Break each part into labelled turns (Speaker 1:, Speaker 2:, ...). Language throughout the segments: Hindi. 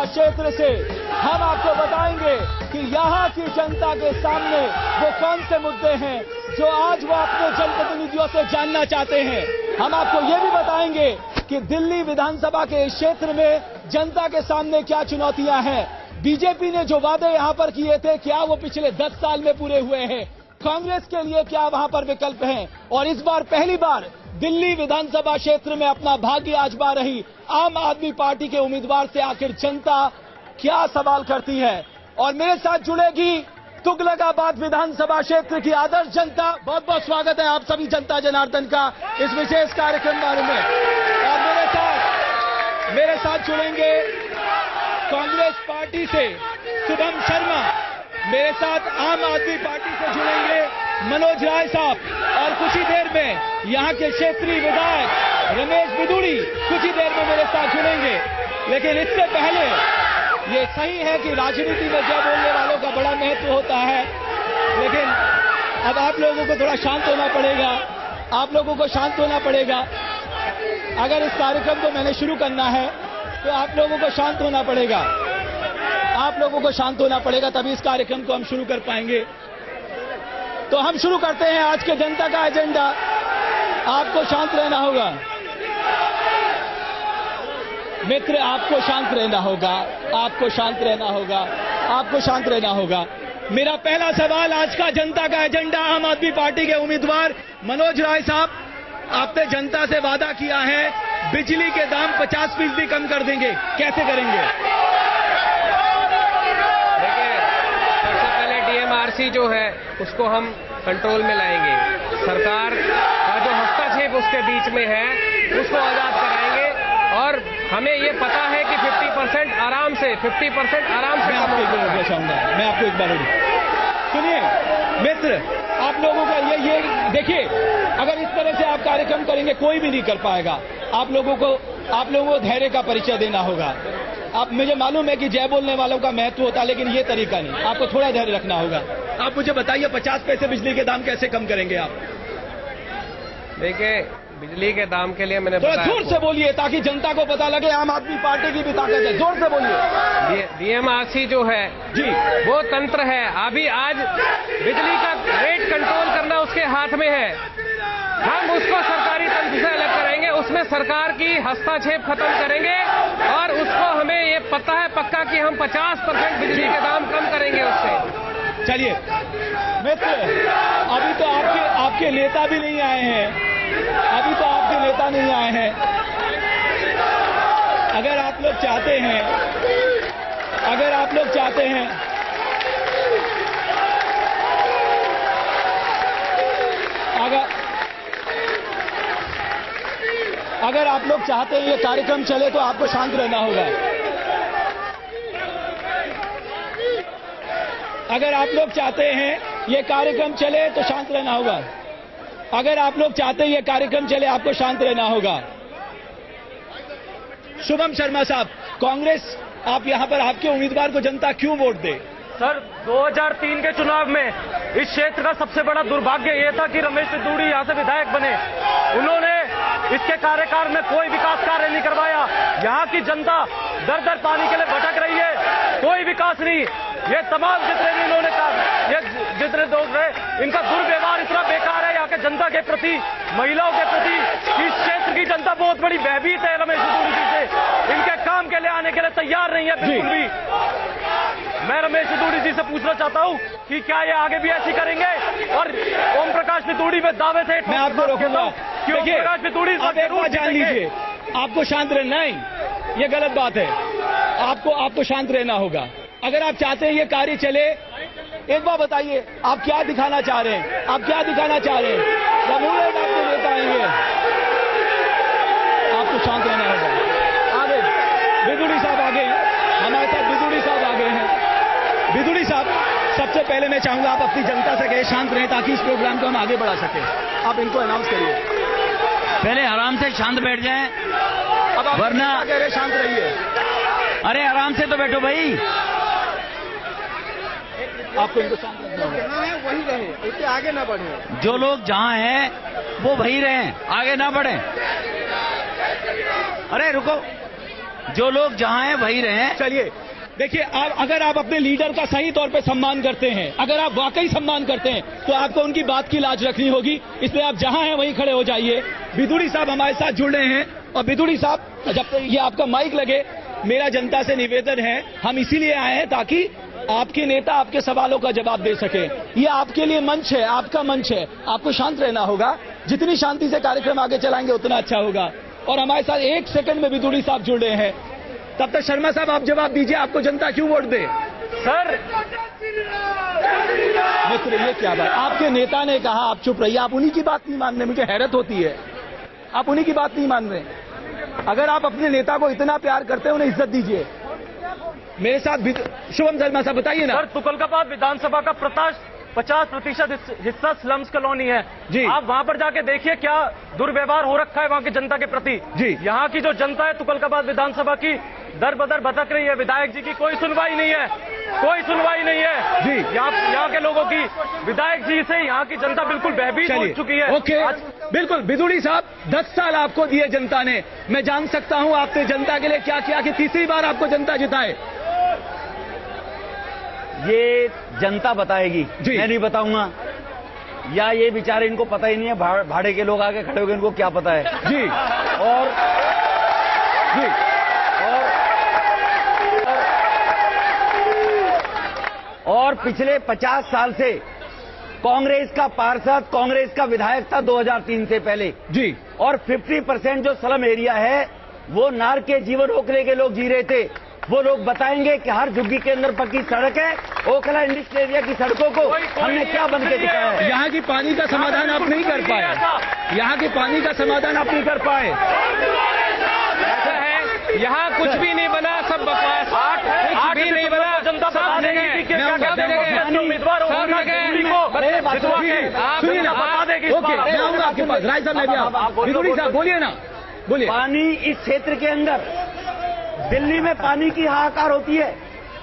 Speaker 1: क्षेत्र से हम आपको बताएंगे कि यहाँ की जनता के सामने वो कौन से मुद्दे हैं जो आज वो अपने जनप्रतिनिधियों से जानना चाहते हैं। हम आपको ये भी बताएंगे कि दिल्ली विधानसभा के इस क्षेत्र में जनता के सामने क्या चुनौतियां हैं। बीजेपी ने जो वादे यहाँ पर किए थे, क्या वो पिछले 10 साल में पूरे हुए हैं? कांग्रेस के लिए क्या वहां पर विकल्प हैं? और इस बार पहली बार दिल्ली विधानसभा क्षेत्र में अपना भाग्य आजमा रही आम आदमी पार्टी के उम्मीदवार से आखिर जनता क्या सवाल करती है। और मेरे साथ जुड़ेगी तुगलकाबाद विधानसभा क्षेत्र की आदर्श जनता। बहुत बहुत स्वागत है आप सभी जनता जनार्दन का इस विशेष कार्यक्रम में। और मेरे साथ जुड़ेंगे कांग्रेस पार्टी से शुभम शर्मा, मेरे साथ आम आदमी पार्टी से जुड़ेंगे मनोज राय साहब, और कुछ ही देर में यहाँ के क्षेत्रीय विधायक रमेश बिदुड़ी कुछ ही देर में मेरे साथ जुड़ेंगे। लेकिन इससे पहले ये सही है कि राजनीति में जय बोलने वालों का बड़ा महत्व होता है, लेकिन अब आप लोगों को थोड़ा शांत होना पड़ेगा। आप लोगों को शांत होना पड़ेगा। अगर इस कार्यक्रम को मैंने शुरू करना है तो आप लोगों को शांत होना पड़ेगा। आप लोगों को शांत होना पड़ेगा, तभी इस कार्यक्रम को हम शुरू कर पाएंगे। तो हम शुरू करते हैं आज के जनता का एजेंडा। आपको शांत रहना होगा मित्र, आपको शांत रहना होगा, आपको शांत रहना होगा, आपको शांत रहना होगा। मेरा पहला सवाल आज का जनता का एजेंडा आम आदमी पार्टी के उम्मीदवार मनोज राय साहब, आपने जनता से वादा किया है बिजली के दाम 50% कम कर देंगे, कैसे करेंगे?
Speaker 2: देखिए, सबसे पहले डीएमआरसी जो है उसको हम कंट्रोल में लाएंगे। सरकार का जो हस्तक्षेप उसके बीच में है उसको आजाद कराएंगे। और हमें ये पता है कि 50% आराम से
Speaker 1: मैं आपको एक बार सुनिए मित्र, आप लोगों का ये देखिए, अगर इस तरह से आप कार्यक्रम करेंगे कोई भी नहीं कर पाएगा। आप लोगों को धैर्य का परिचय देना होगा। आप, मुझे मालूम है कि जय बोलने वालों का महत्व होता है, लेकिन ये तरीका नहीं, आपको थोड़ा धैर्य रखना होगा। आप मुझे बताइए 50 पैसे बिजली के दाम कैसे कम करेंगे आप?
Speaker 2: देखिए, बिजली के दाम के लिए मैंने
Speaker 1: थोड़ा जोर से बोलिए ताकि जनता को पता लगे आम आदमी पार्टी की भी ताकत है। जोर से बोलिए।
Speaker 2: डीएमआरसी जो है
Speaker 1: जी,
Speaker 2: वो तंत्र है। अभी आज बिजली का रेट कंट्रोल करना उसके हाथ में है। हम उसको सरकारी तंत्र से अलग करेंगे, उसमें सरकार की हस्तक्षेप खत्म करेंगे और उसको हमें ये पता है पक्का कि हम 50% बिजली के दाम कम करेंगे उससे।
Speaker 1: चलिए मित्र, अभी तो आपके नेता भी नहीं आए हैं। अभी तो आपके नेता नहीं आए हैं। अगर आप लोग चाहते हैं अगर आप लोग चाहते हैं ये कार्यक्रम चले तो आपको शांत रहना होगा। अगर आप लोग चाहते हैं ये कार्यक्रम चले तो शांत रहना होगा। अगर आप लोग चाहते हैं ये कार्यक्रम चले, आपको शांत रहना होगा। शुभम शर्मा साहब, कांग्रेस, आप यहां पर आपके उम्मीदवार को जनता क्यों वोट दे?
Speaker 3: सर, 2003 के चुनाव में इस क्षेत्र का सबसे बड़ा दुर्भाग्य यह था कि रमेश बिदुड़ी यहां से विधायक बने। उन्होंने इसके कार्यकाल में कोई विकास कार्य नहीं करवाया। यहां की जनता दर दर पानी के लिए भटक रही है, कोई विकास नहीं। ये तमाम जितने भी इन्होंने जितने लोग रहे, इनका दुर्व्यवहार इतना बेकार है यहाँ के जनता के प्रति, महिलाओं के प्रति। इस क्षेत्र की जनता बहुत बड़ी भयभीत है रमेश बिदुड़ी जी से। इनके काम के लिए आने के लिए तैयार नहीं है बिल्कुल भी। मैं रमेश बिदुड़ी जी से पूछना चाहता हूं कि क्या ये आगे भी ऐसी करेंगे? और ओम प्रकाश बिदुड़ी में दावे से
Speaker 1: मैं आपको रोकूंगा।
Speaker 3: ओम प्रकाश बिदुड़ी
Speaker 1: जान लीजिए, आपको शांत रहना है, ये गलत बात है। आपको शांत रहना होगा। अगर आप चाहते हैं ये कार्य चले, एक बार बताइए आप क्या दिखाना चाह रहे हैं? आप क्या दिखाना चाह रहे हैं? जरूर आपको नेता आएंगे, आपको शांत रहना होगा। आगे बिदुड़ी साहब आ गए, हमारे साथ बिदुड़ी साहब आ गए हैं। बिदुड़ी साहब, सबसे पहले मैं चाहूंगा आप अपनी जनता से कहे शांत रहें ताकि इस प्रोग्राम को हम आगे बढ़ा सकें। आप इनको अनाउंस करिए।
Speaker 4: पहले आराम से शांत बैठ जाएं,
Speaker 1: अब आप
Speaker 4: वरना
Speaker 1: कह रहे शांत रहिए।
Speaker 4: अरे आराम से तो बैठो भाई।
Speaker 1: आपको इनको शांत रखना होगा।
Speaker 5: जहाँ है वही रहे, इससे आगे ना बढ़े।
Speaker 4: जो लोग जहाँ हैं वो वही रहें, आगे ना बढ़ें। अरे रुको, जो लोग जहाँ हैं वहीं रहें।
Speaker 1: चलिए देखिए, अगर आप अपने लीडर का सही तौर पे सम्मान करते हैं, अगर आप वाकई सम्मान करते हैं, तो आपको उनकी बात की लाज रखनी होगी। इसलिए आप जहां हैं वहीं खड़े हो जाइए। बिदुड़ी साहब हमारे साथ जुड़ रहे हैं, और बिदुड़ी साहब जब तक ये आपका माइक लगे, मेरा जनता से निवेदन है, हम इसीलिए आए हैं ताकि आपके नेता आपके सवालों का जवाब दे सके। ये आपके लिए मंच है, आपका मंच है, आपको शांत रहना होगा। जितनी शांति से कार्यक्रम आगे चलाएंगे उतना अच्छा होगा। और हमारे साथ 1 सेकंड में बिदुड़ी साहब जुड़ रहे हैं। तब तक शर्मा साहब आप जवाब दीजिए, आपको जनता क्यों वोट दे?
Speaker 3: सर
Speaker 1: मित्र, ये क्या बात, आपके नेता ने कहा आप चुप रहिए, आप उन्हीं की बात नहीं मान रहे। मुझे हैरत होती है, आप उन्हीं की बात नहीं मान रहे। अगर आप अपने नेता को इतना प्यार करते हैं, उन्हें इज्जत दीजिए। मेरे साथ शुभम शर्मा साहब बताइए ना।
Speaker 3: सर, तुगलकाबाद विधानसभा का 50% हिस्सा स्लम्स कॉलोनी है
Speaker 1: जी।
Speaker 3: आप वहां पर जाके देखिए क्या दुर्व्यवहार हो रखा है वहां की जनता के प्रति
Speaker 1: जी।
Speaker 3: यहाँ की जो जनता है तुगलकाबाद विधानसभा की दर बदर भटक रही है। विधायक जी की कोई सुनवाई नहीं है, कोई सुनवाई नहीं है
Speaker 1: जी।
Speaker 3: यहाँ के लोगों की, विधायक जी से यहाँ की जनता बिल्कुल भयभीत हो चुकी है।
Speaker 1: ओके, बिल्कुल बिदुड़ी साहब, 10 साल आपको दिए जनता ने। मैं जान सकता हूं आपने जनता के लिए क्या किया कि तीसरी बार आपको जनता जिताए?
Speaker 4: ये जनता बताएगी,
Speaker 1: जी।
Speaker 4: मैं नहीं बताऊंगा। या ये बेचारे, इनको पता ही नहीं है, भाड़े के लोग आके खड़े हो गए, इनको क्या पता है
Speaker 1: जी।
Speaker 4: और
Speaker 1: जी,
Speaker 4: और पिछले 50 साल से कांग्रेस का पार्षद, कांग्रेस का विधायक था 2003 से पहले
Speaker 1: जी।
Speaker 4: और 50% जो स्लम एरिया है वो नार के जीवन ओखले के लोग जी रहे थे। वो लोग बताएंगे कि हर झुग्गी के अंदर पक्की सड़क है। ओखला इंडस्ट्रियल एरिया की सड़कों को हमने क्या बन के दिखाया है?
Speaker 1: यहाँ की पानी का समाधान आप नहीं कर पाए, यहाँ के पानी का समाधान आप नहीं कर पाए।
Speaker 2: ऐसा है, यहाँ कुछ भी नहीं बना, सब बकवास। कुछ भी नहीं बना,
Speaker 3: जनता
Speaker 2: सब
Speaker 3: बता देगी
Speaker 2: जगह,
Speaker 3: कि क्या
Speaker 2: सब
Speaker 3: क्या
Speaker 2: जगह,
Speaker 3: उम्मीदवार
Speaker 2: सब
Speaker 3: होगा
Speaker 2: जगह।
Speaker 3: दिल्ली को जितवा के
Speaker 1: सुनिए ना,
Speaker 3: बता देगी।
Speaker 1: ओके, मैं आऊंगा आपके पास। राय साहब मैं भी आऊँ। बिदुड़ी साहब बोलिए ना, बोलिए।
Speaker 4: पानी इस क्षेत्र के अंदर, दिल्ली में पानी की हाहाकार होती है,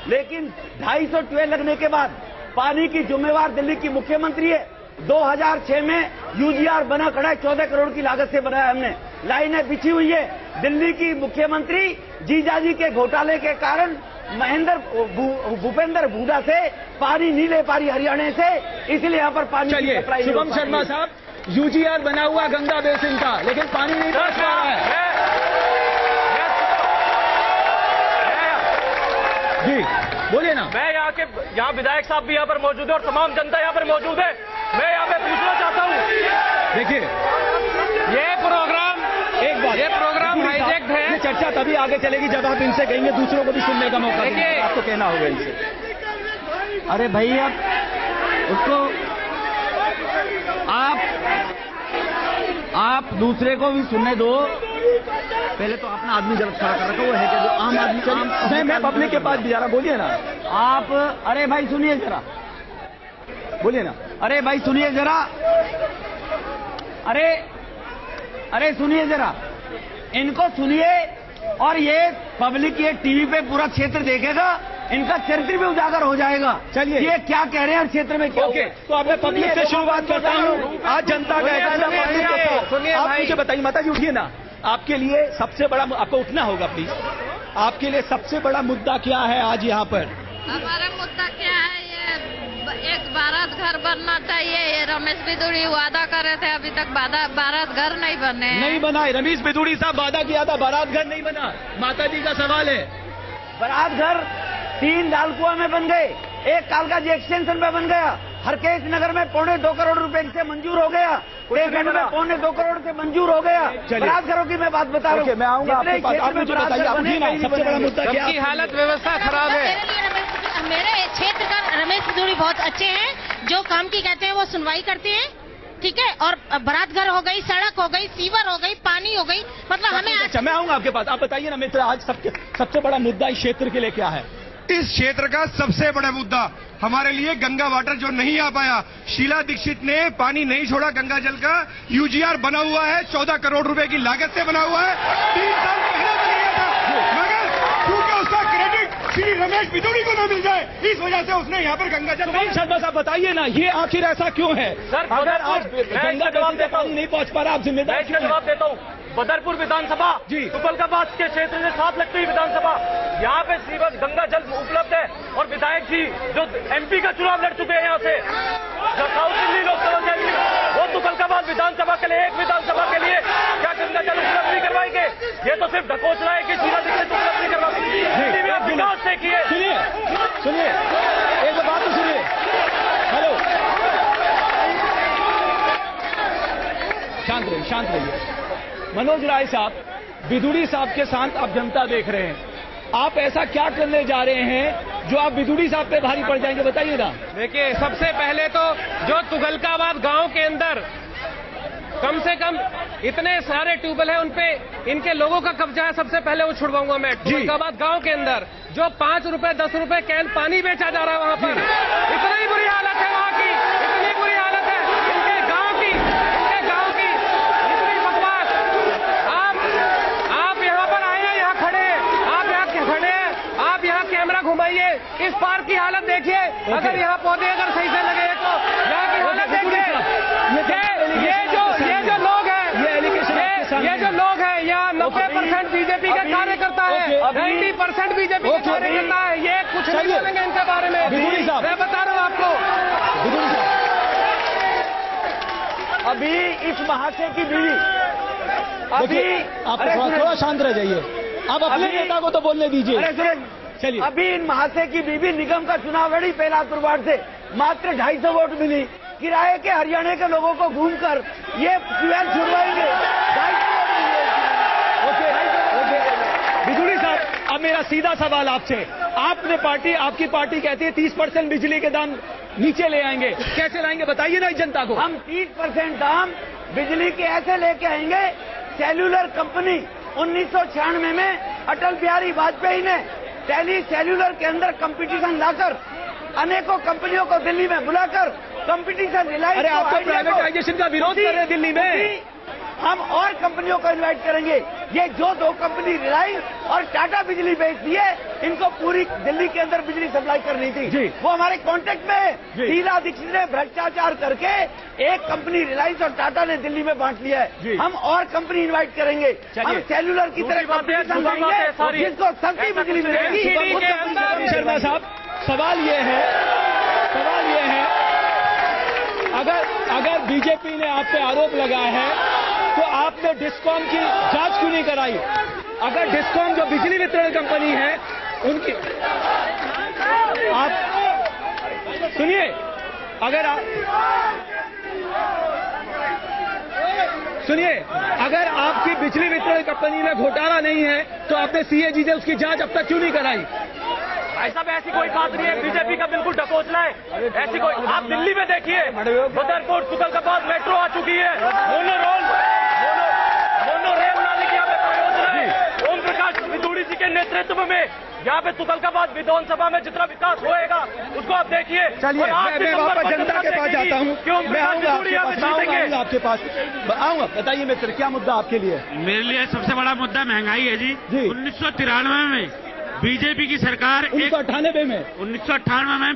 Speaker 4: लेकिन 250 ट्यूबवेल लगने के बाद पानी की जिम्मेवार दिल्ली की मुख्यमंत्री है। 2006 में यूजीआर बना खड़ा है, 14 करोड़ की लागत से बनाया हमने, लाइनें बिछी हुई है। दिल्ली की मुख्यमंत्री जीजाजी के घोटाले के कारण भूपेंद्र हुड्डा से पानी नहीं ले पा रही हरियाणा से, इसलिए यहाँ पर पानी की सप्लाई।
Speaker 1: शुभम शर्मा साहब, यूजीआर बना हुआ गंगा बेसिन का, लेकिन पानी नहीं पहुंच पा रहा है। जी बोलिए ना।
Speaker 3: मैं यहाँ विधायक साहब भी यहाँ पर मौजूद है और तमाम जनता यहाँ पर मौजूद है। मैं यहाँ पे पूछना चाहता हूँ,
Speaker 1: देखिए
Speaker 2: ये प्रोग्राम हाईजेक्ट है।
Speaker 1: ये चर्चा तभी आगे चलेगी जब आप इनसे कहेंगे, दूसरों को भी सुनने का मौका देंगे।
Speaker 2: देखिए,
Speaker 1: आपको कहना होगा इनसे।
Speaker 4: अरे भाई, अब उसको आप दूसरे को भी सुनने दो। पहले तो अपना आदमी जब खड़ा कर रखा, वो है कि जो आम आदमी।
Speaker 1: मैं पब्लिक के पास भी जा रहा, बोलिए ना
Speaker 4: आप। अरे भाई सुनिए जरा,
Speaker 1: बोलिए ना।
Speaker 4: अरे भाई सुनिए जरा, अरे सुनिए जरा, इनको सुनिए। और ये पब्लिक ये टीवी पे पूरा क्षेत्र देखेगा, इनका चरित्र भी उजागर हो जाएगा।
Speaker 1: चलिए,
Speaker 4: ये क्या कह रहे हैं क्षेत्र में क्या।
Speaker 1: ओके, तो अब मैं पब्लिक से शुरुआत करता हूँ। आज जनता का एजेंडा पानी का था।
Speaker 2: सुनिए
Speaker 1: आप
Speaker 2: भाई।
Speaker 1: मुझे बताइए, माता जी उठिए ना। आपके लिए सबसे बड़ा, आपको उठना होगा प्लीज। आपके लिए सबसे बड़ा मुद्दा क्या है आज यहाँ पर?
Speaker 6: हमारा मुद्दा क्या है, ये एक बारात घर बनना चाहिए। ये रमेश बिदुड़ी वादा कर रहे थे, अभी तक बारात घर नहीं बने हैं।
Speaker 1: नहीं बना है। रमेश बिदुड़ी साहब वादा किया था, बारात घर नहीं बना। माता जी का सवाल है।
Speaker 4: बारात घर 3 डालकुआ में बन गए, एक कालकाजी एक्सटेंशन पे बन गया, हरकेश नगर में 2.25 करोड़ रुपए से मंजूर हो गया, टेकंड में 2.25 करोड़ से मंजूर हो गया। बारात घरों की मैं बात बता रहा हूँ।
Speaker 1: मैं आऊंगा आपके पास। आप मुझे बताइए, आप उठिए ना। सबसे बड़ा मुद्दा क्या
Speaker 2: सबकी हालत व्यवस्था खराब है।
Speaker 7: मेरे क्षेत्र का रमेश बिदुड़ी बहुत अच्छे हैं, जो काम की कहते हैं वो सुनवाई करते हैं, ठीक है। और बारात घर हो गई, सड़क हो गई, सीवर हो गई, पानी हो गई, मतलब हमें।
Speaker 1: अच्छा, मैं आऊंगा आपके पास। आप बताइए ना मित्र, आज सबसे बड़ा मुद्दा इस क्षेत्र के लिए क्या है?
Speaker 8: इस क्षेत्र का सबसे बड़ा मुद्दा हमारे लिए गंगा वाटर जो नहीं आ पाया। शीला दीक्षित ने पानी नहीं छोड़ा गंगा जल का। यूजीआर बना हुआ है, 14 करोड़ रुपए की लागत से बना हुआ है, 3 साल पहले बन गया था, मगर क्योंकि उसका क्रेडिट श्री रमेश बिदुड़ी को न मिल जाए, इस वजह से उसने यहाँ पर गंगा जल।
Speaker 1: शर्मा साहब बताइए ना, ये आखिर ऐसा क्यों है?
Speaker 3: सर,
Speaker 1: अगर आज गंगा जल पे पानी नहीं पहुंच पा रहा, आप जिम्मेदार
Speaker 3: मैं इसका जवाब देता हूँ। बदरपुर विधानसभा, तुगलकाबाद के क्षेत्र से साथ लगती हुई विधानसभा, यहाँ पे सीवर गंगा जल उपलब्ध है और विधायक जी जो MP का चुनाव लड़ चुके हैं यहाँ से, साउथ दिल्ली लोकसभा से, वो तुगलकाबाद विधानसभा के लिए, एक विधानसभा के लिए क्या गंगा जल उपलब्ध नहीं करवाएंगे? ये तो सिर्फ ढकोसला है कि शीला दीक्षित उपलब्ध नहीं करवाएंगे। आप विकास देखिए,
Speaker 1: सुनिए एक बात तो सुनिए। हेलो, शांत रहिए। मनोज राय साहब, बिधूड़ी साहब के साथ आप जनता देख रहे हैं, आप ऐसा क्या करने जा रहे हैं जो आप बिधूड़ी साहब पे भारी पड़ जाएंगे, बताइए ना।
Speaker 2: देखिए, सबसे पहले तो जो तुगलकाबाद गांव के अंदर कम से कम इतने सारे ट्यूबवेल है, उनपे इनके लोगों का कब्जा है, सबसे पहले वो छुड़वाऊंगा मैं। तुगलकाबाद गांव के अंदर जो 5 रुपए 10 रुपए कैन पानी बेचा जा रहा है वहां पर, इतनी बुरी हालत है वहां की, इतनी बुरी हालत है इनके गांव की इतनी बकवास। आप यहाँ पर आए हैं, यहाँ खड़े हैं, आप यहाँ खड़े हैं, आप यहाँ कैमरा घुमाइए, इस पार्क की हालत देखिए। अगर यहाँ पौधे अगर सही से लगे तो यहाँ की हालत देखिए। ये जो लोग हैं यहाँ 90% बीजेपी के कार्यकर्ता है, 90% बीजेपी के कार्यकर्ता है, ये कुछ नहीं बोलेंगे इनके बारे में। मैं बता रहा हूँ आपको।
Speaker 4: अभी इस महाशय की बीवी, अभी
Speaker 1: आप थोड़ा शांत रह जाइए, आप अपने नेता को तो बोलने दीजिए।
Speaker 4: चलिए, अभी इन महाशय की बीवी निगम का चुनाव लड़ी पहलापुर वार्ड से, मात्र 250 वोट मिली। किराए के हरियाणा के लोगों को घूमकर ये ट्यूबवेल छुड़वाएंगे।
Speaker 1: बिधूड़ी साहब, अब मेरा सीधा सवाल आपसे, आपकी पार्टी कहती है 30% बिजली के दाम नीचे ले आएंगे, कैसे लाएंगे बताइए ना इस जनता को।
Speaker 4: हम 30% दाम बिजली के ऐसे लेके आएंगे। सेल्यूलर कंपनी 1996 में अटल बिहारी वाजपेयी ने सेल्यूलर के अंदर कंपटीशन लाकर अनेकों कंपनियों को दिल्ली में बुलाकर कंपटीशन रिलायंस।
Speaker 1: अरे आप तो प्राइवेटाइजेशन का विरोध कर रहे हैं दिल्ली में।
Speaker 4: हम और कंपनियों को इनवाइट करेंगे। ये जो 2 कंपनी रिलायंस और टाटा बिजली बेचती है, इनको पूरी दिल्ली के अंदर बिजली सप्लाई करनी थी, वो हमारे कांटेक्ट में है। शीला दीक्षित ने भ्रष्टाचार करके एक कंपनी रिलायंस और टाटा ने दिल्ली में बांट लिया है। हम और कंपनी इनवाइट करेंगे। हम सेल्यूलर की तरह कंपटीशन लाएंगे जिसको सस्ती बिजली मिलेगी।
Speaker 1: शर्मा साहब, सवाल ये है अगर बीजेपी ने आप पे आरोप लगाया है तो आपने डिस्कॉम की जांच क्यों नहीं कराई? अगर डिस्कॉम जो बिजली वितरण कंपनी है उनकी, आप सुनिए, अगर आपकी बिजली वितरण कंपनी में घोटाला नहीं है तो आपने CAG से उसकी जांच अब तक क्यों नहीं कराई?
Speaker 3: ऐसी कोई बात नहीं है, बीजेपी का बिल्कुल ढकोसला है। ऐसी कोई, आप दिल्ली में देखिए, बदरपुर तुगलकाबाद मेट्रो आ चुकी है, मोनो रेल लाने की यहाँ पे परियोजना है। ओम प्रकाश बिधूड़ी जी के नेतृत्व में यहाँ पे तुगलकाबाद विधानसभा में जितना विकास होएगा उसको आप देखिए।
Speaker 1: चलिए, मैं वापस जनता के पास जाता हूँ, मैं आऊँगा आपके पास, आऊँगा। बताइए मित्र, क्या मुद्दा आपके लिए?
Speaker 9: मेरे लिए सबसे बड़ा मुद्दा महंगाई है जी। 1993 में बीजेपी की सरकार, 1998 में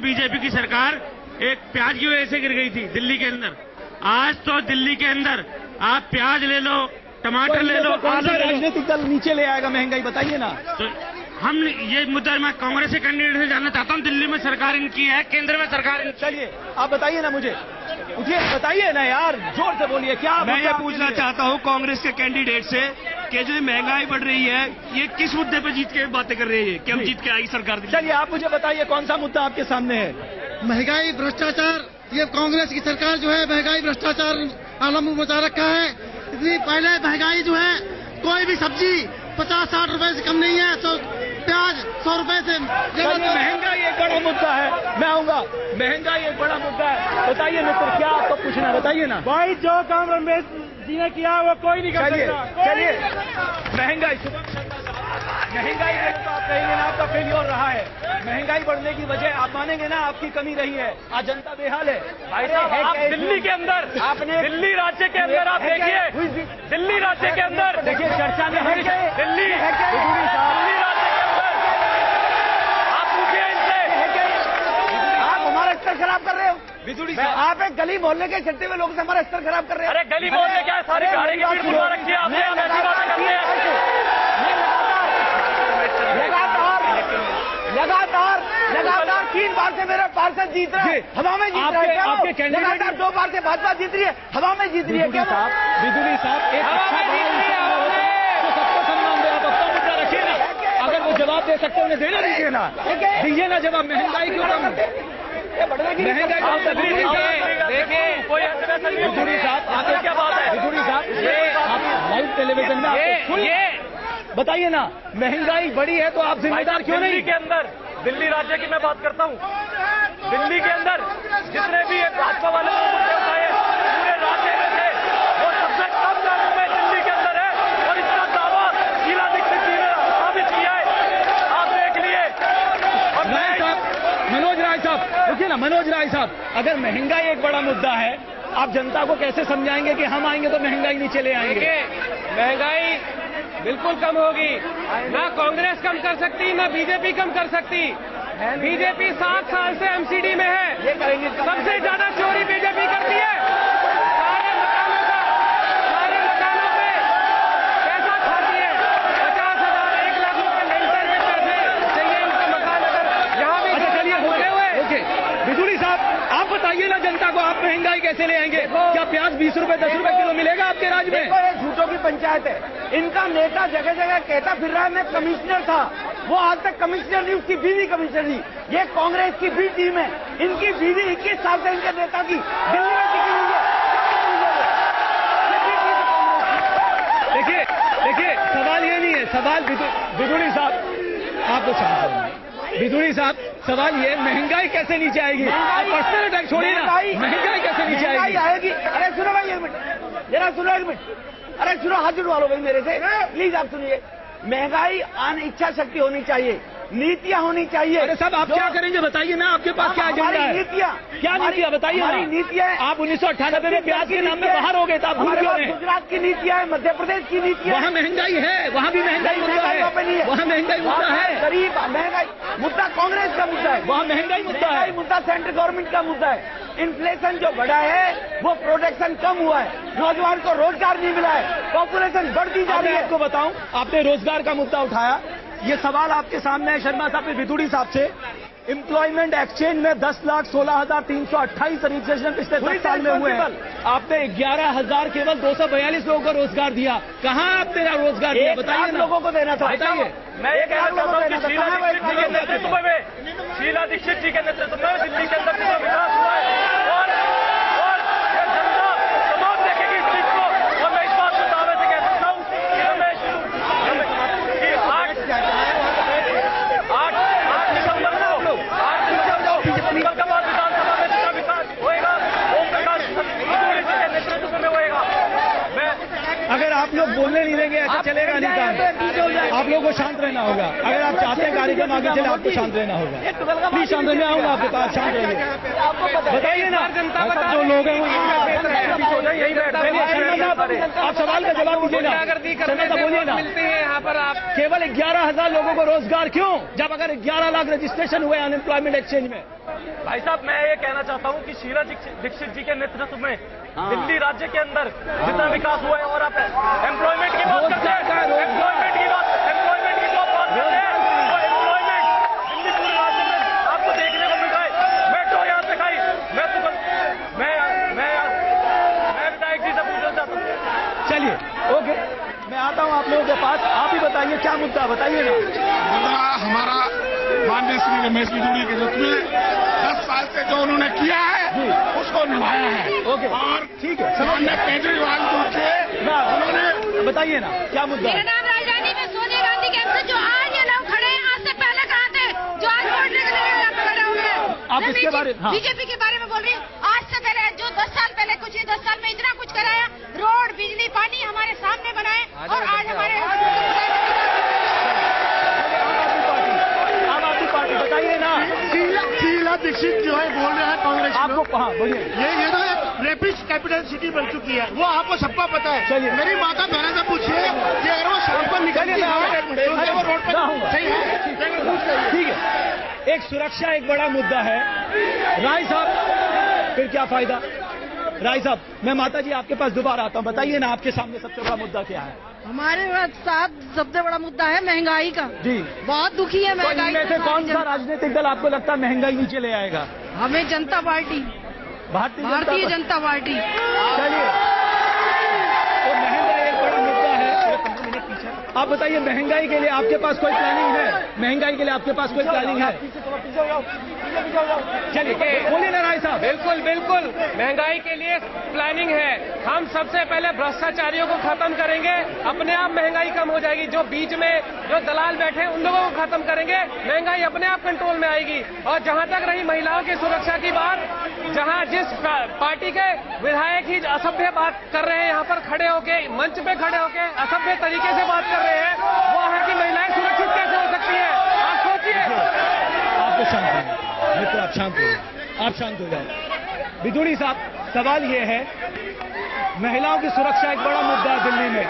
Speaker 9: बीजेपी की सरकार एक प्याज की वजह से गिर गई थी दिल्ली के अंदर। आज तो दिल्ली के अंदर आप प्याज ले लो, टमाटर ले लो,
Speaker 1: कौन सा राजनीतिक दल नीचे ले आएगा महंगाई, बताइए ना।
Speaker 9: तो हम ये मुद्दा मैं कांग्रेस के कैंडिडेट से जानना चाहता हूँ, दिल्ली में सरकार इनकी है, केंद्र में सरकार।
Speaker 1: चलिए, आप बताइए ना मुझे, बताइए ना यार, जोर से बोलिए। क्या
Speaker 8: मैं ये पूछना चाहता हूँ कांग्रेस के कैंडिडेट से कि जो महंगाई बढ़ रही है, ये किस मुद्दे पर जीत के बातें कर रही है, कि हम जीत के आएगी सरकार?
Speaker 1: चलिए, आप मुझे बताइए कौन सा मुद्दा आपके सामने है?
Speaker 10: महंगाई, भ्रष्टाचार। ये कांग्रेस की सरकार जो है महंगाई भ्रष्टाचार आलम मचा रखा है। इतनी पहले महंगाई जो है, कोई भी सब्जी 50-60 रुपए से कम नहीं है, तो प्याज 100 रुपए से।
Speaker 1: महंगाई एक बड़ा मुद्दा है, मैं आऊंगा। महंगाई एक बड़ा मुद्दा है, बताइए मित्र, क्या आपको पूछना, बताइए ना।
Speaker 3: भाई, जो काम रमेश जी ने किया वो कोई नहीं कर सकता।
Speaker 1: चलिए, महंगाई में तो आप कहेंगे ना आपका फेलियर रहा है। महंगाई बढ़ने की वजह आप मानेंगे ना आपकी कमी रही है। आज जनता बेहाल है।
Speaker 3: भाई साहब, आप दिल्ली के अंदर, आपने दिल्ली राज्य के अंदर आप देखिए, दिल्ली राज्य के अंदर
Speaker 1: देखिए, चर्चा में
Speaker 3: दिल्ली राज्य के अंदर आप पूछिए इनसे,
Speaker 4: आप हमारा स्तर खराब कर रहे हो। आप एक गली मोहल्ले के चलते हुए लोगों से हमारा स्तर खराब कर रहे हैं।
Speaker 3: अरे गली मोहल्ले क्या है, सारी गाड़ी की भीड़ बुला रखी है आपने, हम ऐसी बातें करते हैं।
Speaker 4: लगातार 3 बार से मेरा पार्षद जीत रहा है, हवा में जीत रहा है।
Speaker 1: आपके कैंडिडेट
Speaker 4: लगातार 2 बार से भाजपा जीत रही है, हवा में जीत रही है।
Speaker 1: बिजुली साहब एक अच्छा तो सबको सम्मान दे, आप अपना मुद्दा रखिए ना। अगर वो जवाब दे सकते उन्हें देना दीजिए ना, दीजिए ना जवाब। महंगाई क्यों कम, महंगाई
Speaker 3: देखिए कोई
Speaker 1: बिजुली साहब आगे क्या बात है? बिजुली साहब ये आप लाइव टेलीविजन में ये बताइए ना, महंगाई बढ़ी है तो आप जिम्मेदार क्यों नहीं?
Speaker 3: दिल्ली के अंदर, दिल्ली राज्य की मैं बात करता हूँ, दिल्ली के अंदर जितने भी भाजपा वाले मुद्दे उठाए पूरे राज्य में थे, वो सबसे कम दामों में दिल्ली के अंदर है। और इसका दावा शीला दीक्षित जी ने साबित किया है, आप देख लिए। और
Speaker 1: राय साहब, मनोज राय साहब रुकिए ना। मनोज राय साहब, अगर महंगाई एक बड़ा मुद्दा है, आप जनता को कैसे समझाएंगे कि हम आएंगे तो महंगाई नीचे ले आएंगे?
Speaker 2: महंगाई बिल्कुल कम होगी, ना कांग्रेस कम कर सकती, ना बीजेपी कम कर सकती। बीजेपी 7 साल से एमसीडी में है, सबसे ज्यादा चोरी बीजेपी करती है। सारे मकानों पे पैसा खाती है, 50,000 1 लाख रुपए लेंटर के पैसे चाहिए इनका मकान। अगर यहाँ भी
Speaker 1: चलिए ओके बिजुली साहब, आप बताइए ना जनता को, आप महंगाई कैसे ले आएंगे? क्या प्याज 20 रुपए 10 रुपए किलो मिलेगा आपके राज्य में?
Speaker 4: देखो, ये झूठों की पंचायत है। इनका नेता जगह जगह कहता फिर रहा है मैं कमिश्नर था, वो आज तक कमिश्नर नहीं, उसकी बीवी कमिश्नर थी। ये कांग्रेस की बी टीम है, इनकी बीवी 21 साल से इनके नेता की दिल्ली में टिकी हुई है।
Speaker 1: देखिए सवाल ये नहीं है, सवाल बिजुली साहब आपको शांत होना। बिजुली साहब सवाल ये, महंगाई कैसे नीचे आएगी? पर्सनल अटैक छोड़िए ना, महंगाई कैसे नीचे
Speaker 4: आएगी? अरे सुनो भाई, 1 मिनट जरा सुनो, 1 मिनट। अरे सुनो, हाथ जुड़वा लो भाई मेरे से प्लीज। आप सुनिए, महंगाई आने इच्छा शक्ति होनी चाहिए, नीतियां होनी चाहिए।
Speaker 1: अरे साहब आप क्या करेंगे बताइए ना, आपके पास क्या एजेंडा है?
Speaker 4: नीतियां
Speaker 1: क्या नीतियां बताइए?
Speaker 4: हमारी नीतियां,
Speaker 1: आप 1998 में प्याज के नाम में बाहर हो गए थे, आप भूल क्यों हैं?
Speaker 4: गुजरात की नीतियां है, मध्य प्रदेश की नीतियां,
Speaker 1: वहाँ महंगाई है, वहाँ भी महंगाई मुद्दा है, वहाँ महंगाई मुद्दा है।
Speaker 4: गरीब महंगाई मुद्दा कांग्रेस का मुद्दा है,
Speaker 1: वहाँ महंगाई मुद्दा है,
Speaker 4: मुद्दा सेंट्रल गवर्नमेंट का मुद्दा है। इन्फ्लेशन जो बढ़ा है वो प्रोडक्शन कम हुआ है, नौजवान को रोजगार नहीं मिला है, पॉपुलेशन बढ़ती जा रही है।
Speaker 1: आपको बताऊं, आपने रोजगार का मुद्दा उठाया, ये सवाल आपके सामने है शर्मा साहब, बिजुली साहब से। एम्प्लॉयमेंट एक्सचेंज में 10,16,328 रजिस्ट्रेशन पिछले 10 साल में हुए हैं। आपने 11,000 केवल 242 लोगों को रोजगार दिया। कहाँ आप तेरा रोजगार दिया बताइए ना,
Speaker 4: लोगों को देना था।
Speaker 1: बताइए।
Speaker 3: मैं ये कहना चाहता हूँ कि शीला दीक्षित जी के नेतृत्व में दिल्ली के अंदर कितना विकास हुआ है और ये जनता तमाम देखेगी इस चीज को। और मैं इस बात को दावे से कह सकता हूँ कि रमेश कि 8 दिसंबर का बाद विधानसभा में जितना विकास होएगा ओम प्रकाश के नेतृत्व में होएगा।
Speaker 1: अगर आप लोग बोलने नहीं देंगे ऐसा चलेगा नहीं काम। आप लोगों को शांत रहना होगा। अगर आप चाहते हैं कार्यक्रम आगे चले, आपको शांत रहना होगा। प्लीज शांत रहना, आऊंगा आपके पास, शांत रहिए। बताइए ना, जो लोग हैं वो यही बैठे। आप सवाल का जवाब दीजिए ना, बोलिए ना।
Speaker 2: मिलते हैं यहाँ पर आप
Speaker 1: केवल 11,000 लोगों को रोजगार क्यों, जब अगर 11 लाख रजिस्ट्रेशन हुए अनएम्प्लॉयमेंट एक्सचेंज में?
Speaker 3: भाई साहब मैं ये कहना चाहता हूँ कि शीला दीक्षित जी के नेतृत्व में दिल्ली राज्य के अंदर जितना विकास हुआ है, और आप एम्प्लॉयमेंट की बात करते हैं, एम्प्लॉयमेंट की बात करते हैं, तो एम्प्लॉयमेंट दिल्ली पूरे राज्य में आपको देखने को मिल रहा है। मेट्रो यहाँ से खाई, मैं विधायक जी से पूछना चाहता हूँ।
Speaker 1: चलिए ओके, मैं आता हूँ आप लोगों के पास। आप ही बताइए क्या मुद्दा, बताइए ना।
Speaker 8: मुद्दा हमारा माननीय श्री रमेश बिजुली के रूप में 10 साल से जो उन्होंने किया है उसको निभाया है।
Speaker 1: ओके
Speaker 8: और
Speaker 1: ठीक है,
Speaker 8: माननीय केजरीवाल जी थे, उन्होंने
Speaker 1: बताइए ना क्या मुद्दा।
Speaker 6: मेरा नाम राजधानी में सोनिया गांधी कैंप से जो आज ये लोग खड़े हैं, आज से पहले कहाँ थे? जो आज वोट लेने खड़े हो गए।
Speaker 1: आप इसके बारे में
Speaker 6: बीजेपी के बारे में बोल रही हूँ। आज से पहले जो 10 साल पहले कुछ 10 साल में इतना कुछ कराया, रोड बिजली पानी हमारे सामने बनाए, और आज हमारे
Speaker 1: बताइए ना।
Speaker 10: शीला दीक्षित जो है बोल रहे हैं कांग्रेस
Speaker 1: आपको, हाँ बोलिए।
Speaker 10: ये तो एक रेपिस्ट कैपिटल सिटी बन चुकी है, वो आपको सबका पता है।
Speaker 1: चलिए
Speaker 10: मेरी माता बहन से पूछिए कि अगर वो सड़क पर निकलिए वो रोड पर सही है।
Speaker 1: ठीक है, एक सुरक्षा एक बड़ा मुद्दा है। राय साहब फिर क्या फायदा? राय साहब, मैं माता जी आपके पास दोबारा आता हूँ, बताइए ना आपके सामने सबसे बड़ा मुद्दा क्या है?
Speaker 11: हमारे साथ सबसे बड़ा मुद्दा है महंगाई का।
Speaker 1: जी,
Speaker 11: बहुत दुखी है महंगाई
Speaker 1: में से कौन सा राजनीतिक दल आपको लगता है महंगाई नीचे ले आएगा?
Speaker 11: हमें जनता पार्टी, भारतीय जनता पार्टी।
Speaker 1: चलिए, तो महंगाई एक बड़ा मुद्दा है। आप बताइए, महंगाई के लिए आपके पास कोई प्लानिंग है? महंगाई के लिए आपके पास कोई प्लानिंग है? चलिए बोलिए ना राय साहब।
Speaker 2: बिल्कुल बिल्कुल, महंगाई के लिए प्लानिंग है। हम सबसे पहले भ्रष्टाचारियों को खत्म करेंगे, अपने आप महंगाई कम हो जाएगी। जो बीच में जो दलाल बैठे हैं उन लोगों को खत्म करेंगे, महंगाई अपने आप कंट्रोल में आएगी। और जहां तक रही महिलाओं की सुरक्षा की बात, जहां जिस पार्टी के विधायक ही असभ्य बात कर रहे हैं, यहाँ पर खड़े होके मंच पे खड़े होके असभ्य तरीके से बात कर रहे हैं, वो है कि महिलाएं सुरक्षित कैसे हो सकती है? आप सोचिए।
Speaker 1: आपको शांत हो मित्र, आप शांत हो, आप शांत हो जाओ। बिदुड़ी साहब, सवाल ये है, महिलाओं की सुरक्षा एक बड़ा मुद्दा है दिल्ली में।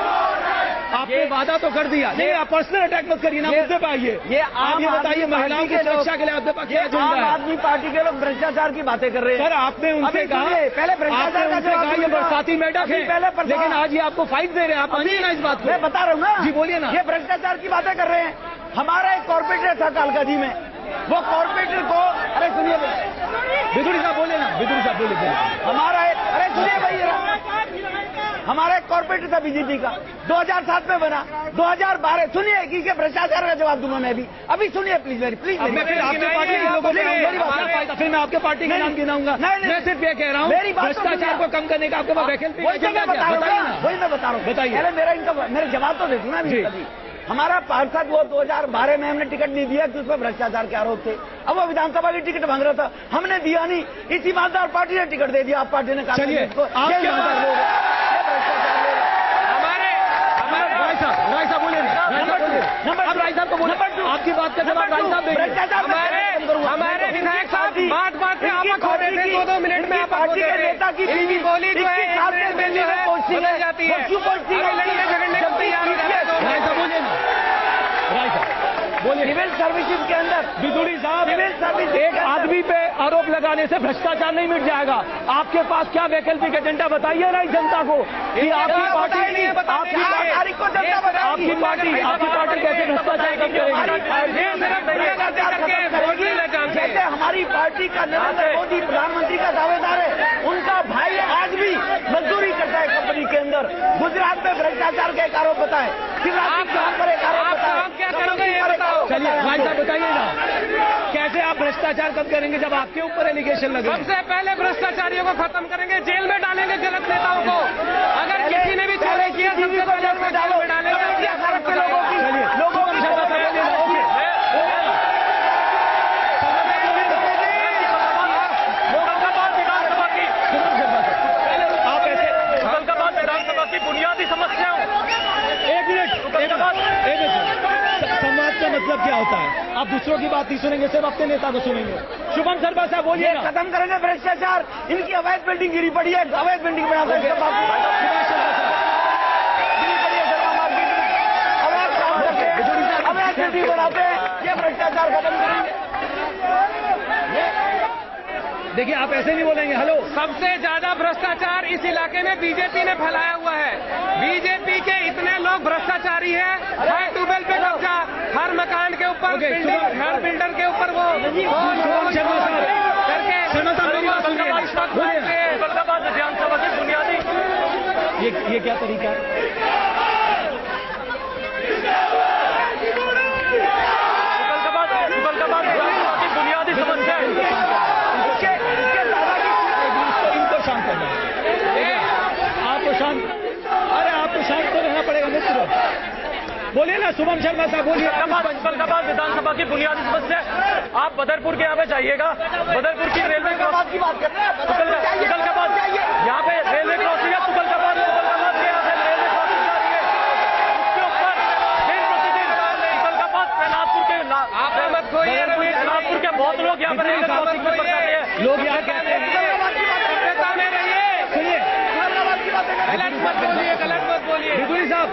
Speaker 1: आपने वादा तो कर दिया, नहीं आप पर्सनल अटैक मत करिए ना, मुद्दे पे आइए।
Speaker 4: ये
Speaker 1: आप ये बताइए, महिलाओं की सुरक्षा के लिए आपके पास क्या एजेंडा है?
Speaker 4: आम आदमी पार्टी के लोग भ्रष्टाचार की बातें कर रहे हैं।
Speaker 1: सर, आपने उनसे कहा,
Speaker 4: पहले भ्रष्टाचार का जवाब
Speaker 1: ये बरसाती मेढक है, लेकिन आज ये आपको फाइट दे रहे हैं। आप मानिए ना इस बात को।
Speaker 4: मैं बता रहा हूँ ना।
Speaker 1: जी बोलिए ना।
Speaker 4: ये भ्रष्टाचार की बातें कर रहे हैं। हमारा एक कॉर्पोरेटर था कालकाजी में, वो कॉर्पोरेटर को, अरे सुनिए
Speaker 1: बिदुड़ी साहब बोले ना, बिदुड़ी साहब बोलिए।
Speaker 4: हमारा एक, अरे सुनिए भाई, हमारा एक कॉर्पोरेटर था बीजेपी का, 2007 में बना, 2012। सुनिए कि भ्रष्टाचार का जवाब दूंगा मैं अभी सुनिए प्लीज प्लीज।
Speaker 1: मैं फिर आपके पार्टी के लोगों को फिर मैं आपके पार्टी का नाम गिनाऊंगा। मैं सिर्फ ये कह रहा हूँ, भ्रष्टाचार को कम करने का आपके पास वैकल्पिक
Speaker 4: वही मैं बता रहा हूँ।
Speaker 1: बताइए,
Speaker 4: पहले मेरे जवाब तो दे दूँ ना। हमारा पार्षद वो 2012 में हमने टिकट नहीं दिया कि उसमें भ्रष्टाचार के आरोप थे। अब वो विधानसभा की टिकट मांग रहा था, हमने दिया नहीं, इस ईमानदार पार्टी ने टिकट दे दिया। आप पार्टी ने कहा
Speaker 1: चलिए राय साहब बोलिए, अब राय साहब को बोले, आपकी बात का जवाब राय साहब देंगे।
Speaker 2: हमारे विधायक साहब बात बात में आपक हो रहे थे, 2-2 मिनट में आपक होते थे।
Speaker 4: नेता की
Speaker 2: इनकी बोली जो है बदल जाती है, लड़ने झगड़ने को तैयार रहते हैं।
Speaker 1: राय साहब बोलिए ना, राय साहब बोलिए।
Speaker 4: सिविल सर्विसेज के अंदर
Speaker 1: बिदुड़ी साहब,
Speaker 4: सिविल सर्विस
Speaker 1: एक आदमी पे आरोप लगाने से भ्रष्टाचार नहीं मिट जाएगा। आपके पास क्या वैकल्पिक एजेंडा बताइए ना इस जनता को कि आपकी पार्टी कैसे भ्रष्टाचार कम करेगी?
Speaker 4: जैसे हमारी पार्टी का नरेंद्र मोदी प्रधानमंत्री का दावेदार है, उनका भाई आज भी मजदूरी करता है कंपनी के अंदर। गुजरात में भ्रष्टाचार का एक आरोप बताए, शिवराज पर एक आरोप बताए।
Speaker 1: चलिए भाई साहब बताइए ना, कैसे आप भ्रष्टाचार कम करेंगे जब आपके ऊपर एलिगेशन लगे?
Speaker 2: सबसे पहले भ्रष्टाचारियों को खत्म करेंगे, जेल में डालेंगे गलत नेताओं को। अगर किसी ने भी चोरी किया सबसे पहले जेल में डालेंगे।
Speaker 3: बुनियादी समस्याओं,
Speaker 1: एक मिनट, संवाद का मतलब क्या होता है? आप दूसरों की बात नहीं सुनेंगे, सिर्फ अपने नेता को सुनेंगे। शुभम शर्मा साहब बोलिए।
Speaker 4: खत्म करेंगे भ्रष्टाचार, इनकी अवैध बिल्डिंग गिरी पड़ी है, अवैध बिल्डिंग बनाते हैं, अवैध बिल्डिंग बनाते हैं, ये भ्रष्टाचार खत्म करेंगे।
Speaker 1: देखिए आप ऐसे नहीं बोलेंगे। हेलो,
Speaker 2: सबसे ज्यादा भ्रष्टाचार इस इलाके में बीजेपी ने फैलाया हुआ है। बीजेपी के इतने लोग भ्रष्टाचारी हैं, हर ट्यूबवेल पे कब्जा, हर मकान के ऊपर, हर बिल्डर के ऊपर वो
Speaker 3: विधानसभा की बुनियादी,
Speaker 1: ये क्या तरीका है?
Speaker 3: बुनियादी समस्या
Speaker 1: इनको शांत करना है। आपको शांत, अरे आपको शांत तो रहना पड़ेगा मित्र। बोलिए ना शुभम शर्मा साहब बोलिए।
Speaker 3: विधानसभा की बुनियादी समस्या, आप बदरपुर के यहाँ पे जाइएगा, बदरपुर की रेलवे क्रॉसिंग की बात कर रहे हैं, तुगलकाबाद यहाँ पे रेलवे क्रॉसिंग है, तुगलकाबाद के यहाँ से रेलवे क्रॉसिंग जा रही है, उसके ऊपर दिन प्रतिदिन तुगलकाबाद नागपुर के,
Speaker 2: आप मत खोइए रमेश,
Speaker 3: नागपुर के बहुत लोग यहाँ पर रेलवे क्रॉसिंग पर जाते हैं।
Speaker 1: लोग यहाँ कहते हैं
Speaker 2: गलत मत बोलिए।
Speaker 1: बिदुड़ी साहब,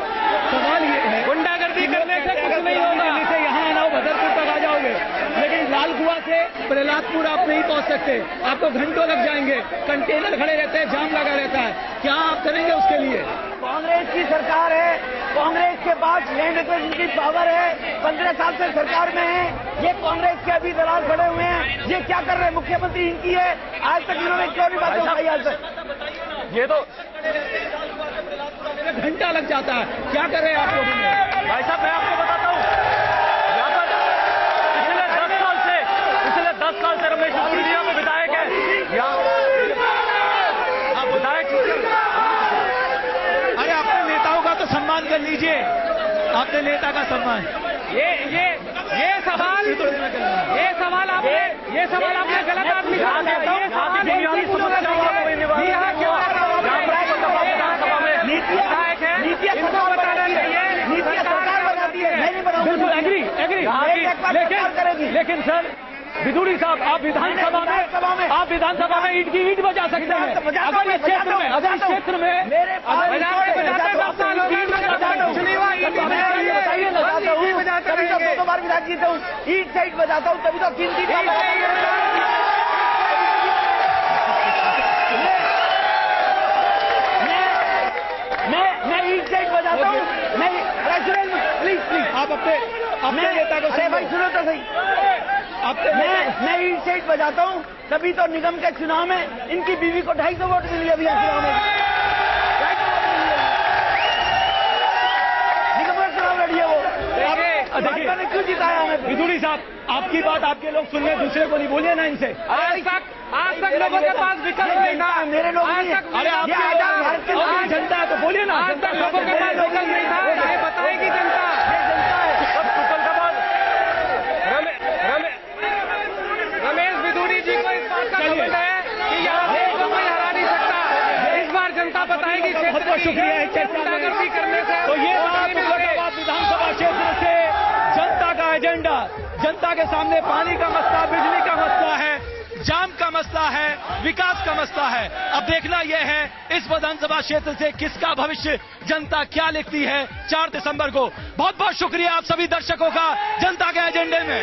Speaker 1: सवाल ये है,
Speaker 2: गुंडागर्दी करने से कुछ नहीं होगा।
Speaker 1: यहाँ आना हो, बदरपुर तक आ जाओगे, लेकिन लाल कुआं से प्रहलादपुर आप नहीं पहुंच सकते, आपको घंटों लग जाएंगे, कंटेनर खड़े रहते हैं, जाम लगा रहता है। क्या आप करेंगे उसके लिए?
Speaker 4: कांग्रेस की सरकार है, कांग्रेस के पास लैंड एक्विजिशन की पावर है, 15 साल से सरकार में है। ये कांग्रेस के अभी दलाल खड़े हुए हैं, ये क्या कर रहे हैं? मुख्यमंत्री इनकी है, आज तक इन्होंने क्यों नहीं बात उठाई? आज तक ये तो
Speaker 1: घंटा लग जाता है, क्या कर रहे हैं आप लोग?
Speaker 3: भाई साहब मैं आपको बताता हूँ, यहाँ पर पिछले 10 साल से रमेश सिसोदिया में विधायक है,
Speaker 1: अरे अपने नेताओं का तो सम्मान कर लीजिए, अपने नेता का सम्मान।
Speaker 2: ये सवाल आपने गलत आदमी से
Speaker 1: लेकिन सर बिदुड़ी साहब, आप विधानसभा में ईंट की ईंट बजा सकते हैं। अगर इस क्षेत्र में
Speaker 4: तभी तो 2 बार विधायक जीता हूँ, ईंट से ईंट बजाता हूँ, तभी तो गिनती मैं ईंट से ईंट बजाता हूँ। प्लीज
Speaker 1: आप अपने नेता को
Speaker 4: अरे भाई सुनो तो सही, मैं ईंट से ईंट बजाता हूँ, तभी तो निगम के चुनाव में इनकी बीवी को 250 वोट मिली अभी चुनाव में। निगम का चुनाव लड़ी है वो, भाजपा ने क्यों जिताया हमें?
Speaker 1: बिदुड़ी साहब, आपकी बात आपके लोग सुन रहे, दूसरे को नहीं बोलिए ना इनसे।
Speaker 2: आज तक लोगों के पास विकल्प नहीं था,
Speaker 4: मेरे लोग
Speaker 1: अरे आपकी जनता है तो बोलिए ना।
Speaker 2: आज तक लोगों के पास विकल्प नहीं था, ये बताएगी जनता। रमेश बिदुड़ी जी को इस बात का समझ है कि यहाँ से कोई हरा नहीं सकता। इस बार जनता बताएगी।
Speaker 1: बहुत बहुत शुक्रिया
Speaker 2: गुंडागर्दी करने से।
Speaker 1: तो ये विधानसभा क्षेत्र से जनता का एजेंडा, जनता के सामने पानी का मसला, बिजली का मसला है, जाम का मसला है, विकास का मसला है। अब देखना यह है इस विधानसभा क्षेत्र से किसका भविष्य जनता क्या लिखती है 4 दिसंबर को। बहुत बहुत शुक्रिया आप सभी दर्शकों का जनता के एजेंडे में।